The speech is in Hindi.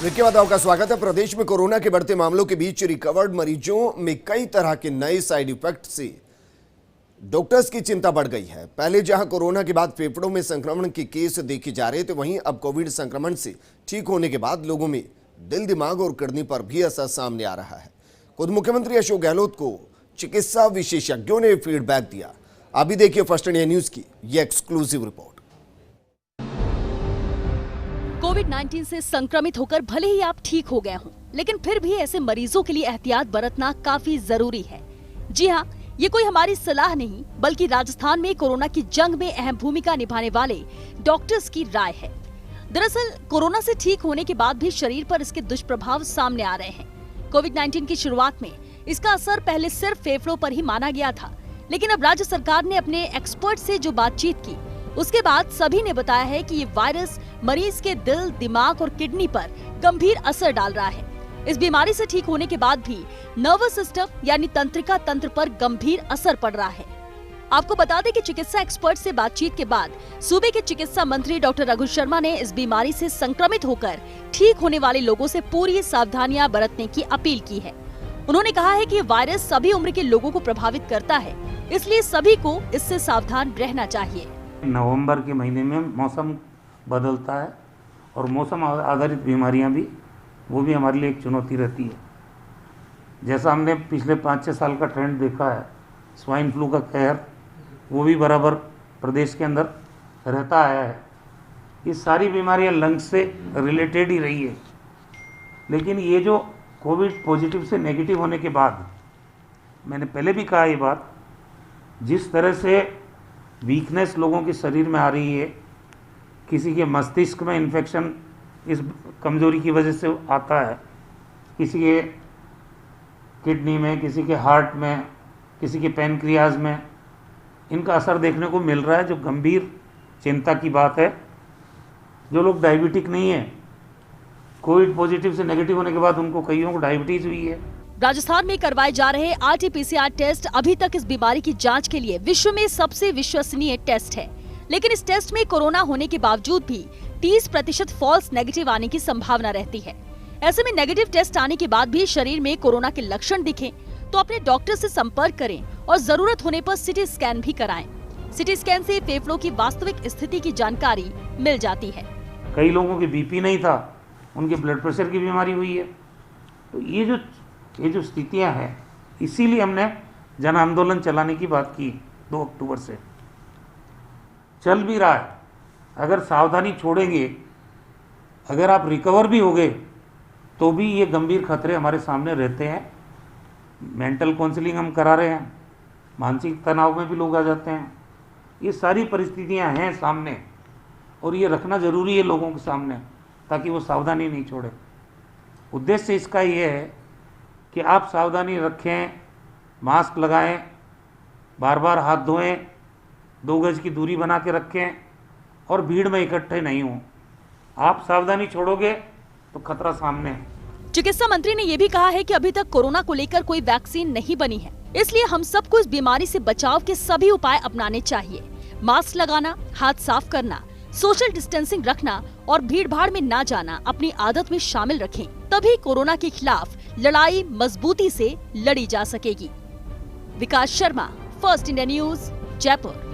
विक्की वाताव का स्वागत है। प्रदेश में कोरोना के बढ़ते मामलों के बीच रिकवर्ड मरीजों में कई तरह के नए साइड इफेक्ट से डॉक्टर्स की चिंता बढ़ गई है। पहले जहां कोरोना के बाद फेफड़ों में संक्रमण के केस देखे जा रहे थे, वहीं अब कोविड संक्रमण से ठीक होने के बाद लोगों में दिल, दिमाग और किडनी पर भी असर सामने आ रहा है। खुद मुख्यमंत्री अशोक गहलोत को चिकित्सा विशेषज्ञों ने फीडबैक दिया। अभी देखिए फर्स्ट इंडिया न्यूज की ये एक्सक्लूसिव रिपोर्ट। कोविड-19 से संक्रमित होकर भले ही आप ठीक हो गए हों, लेकिन फिर भी ऐसे मरीजों के लिए एहतियात बरतना काफी जरूरी है। जी हाँ, ये कोई हमारी सलाह नहीं, बल्कि राजस्थान में कोरोना की जंग में अहम भूमिका निभाने वाले डॉक्टर्स की राय है। दरअसल कोरोना से ठीक होने के बाद भी शरीर पर इसके दुष्प्रभाव सामने आ रहे हैं। कोविड-19 की शुरुआत में इसका असर पहले सिर्फ फेफड़ों पर ही माना गया था, लेकिन अब राज्य सरकार ने अपने एक्सपर्ट से जो बातचीत की, उसके बाद सभी ने बताया है कि ये वायरस मरीज के दिल, दिमाग और किडनी पर गंभीर असर डाल रहा है। इस बीमारी से ठीक होने के बाद भी नर्वस सिस्टम यानी तंत्रिका तंत्र पर गंभीर असर पड़ रहा है। आपको बता दें कि चिकित्सा एक्सपर्ट से बातचीत के बाद सूबे के चिकित्सा मंत्री डॉक्टर रघु शर्मा ने इस बीमारी से संक्रमित होकर ठीक होने वाले लोगों से पूरी सावधानियां बरतने की अपील की है। उन्होंने कहा है कि ये वायरस सभी उम्र के लोगों को प्रभावित करता है, इसलिए सभी को इससे सावधान रहना चाहिए। नवंबर के महीने में मौसम बदलता है और मौसम आधारित बीमारियां भी वो हमारे लिए एक चुनौती रहती है। जैसा हमने पिछले 5-6 साल का ट्रेंड देखा है, स्वाइन फ्लू का कहर वो भी बराबर प्रदेश के अंदर रहता आया है। ये सारी बीमारियां लंग्स से रिलेटेड ही रही है, लेकिन ये जो कोविड पॉजिटिव से नेगेटिव होने के बाद, मैंने पहले भी कहा ये बात, जिस तरह से वीकनेस लोगों के शरीर में आ रही है, किसी के मस्तिष्क में इन्फेक्शन इस कमज़ोरी की वजह से आता है, किसी के किडनी में, किसी के हार्ट में, किसी के पैनक्रियाज में, इनका असर देखने को मिल रहा है, जो गंभीर चिंता की बात है। जो लोग डायबिटिक नहीं है, कोविड पॉजिटिव से नेगेटिव होने के बाद उनको कईयों को डायबिटीज हुई है। राजस्थान में करवाए जा रहे RT-PCR टेस्ट अभी तक इस बीमारी की जांच के लिए विश्व में सबसे विश्वसनीय टेस्ट है, लेकिन इस टेस्ट में कोरोना होने के बावजूद भी 30% फॉल्स नेगेटिव आने की संभावना रहती है। ऐसे में नेगेटिव टेस्ट आने के बाद भी शरीर में कोरोना के लक्षण दिखें तो अपने डॉक्टर से संपर्क करें और जरूरत होने पर सिटी स्कैन भी कराएं। सिटी स्कैन से फेफड़ों की वास्तविक स्थिति की जानकारी मिल जाती है। कई लोगों के बीपी नहीं था, उनके ब्लड प्रेशर की बीमारी हुई है। तो ये जो स्थितियां हैं, इसीलिए हमने जन आंदोलन चलाने की बात की 2 अक्टूबर से। चल भी रहा है। अगर सावधानी छोड़ेंगे, अगर आप रिकवर भी हो गए, तो भी ये गंभीर खतरे हमारे सामने रहते हैं। मेंटल काउंसलिंग हम करा रहे हैं, मानसिक तनाव में भी लोग आ जाते हैं। ये सारी परिस्थितियां हैं सामने, और ये रखना ज़रूरी है लोगों के सामने, ताकि वो सावधानी नहीं छोड़े। उद्देश्य इसका ये है कि आप सावधानी रखें, मास्क लगाएं, बार बार हाथ धोएं, 2 गज की दूरी बना के रखें और भीड़ में इकट्ठे नहीं हों। आप सावधानी छोड़ोगे तो खतरा सामने है। चिकित्सा मंत्री ने ये भी कहा है कि अभी तक कोरोना को लेकर कोई वैक्सीन नहीं बनी है, इसलिए हम सबको इस बीमारी से बचाव के सभी उपाय अपनाने चाहिए। मास्क लगाना, हाथ साफ करना, सोशल डिस्टेंसिंग रखना और भीड़ भाड़ में ना जाना अपनी आदत में शामिल रखें, तभी कोरोना के खिलाफ लड़ाई मजबूती से लड़ी जा सकेगी। Vikas Sharma, First India News, Jaipur.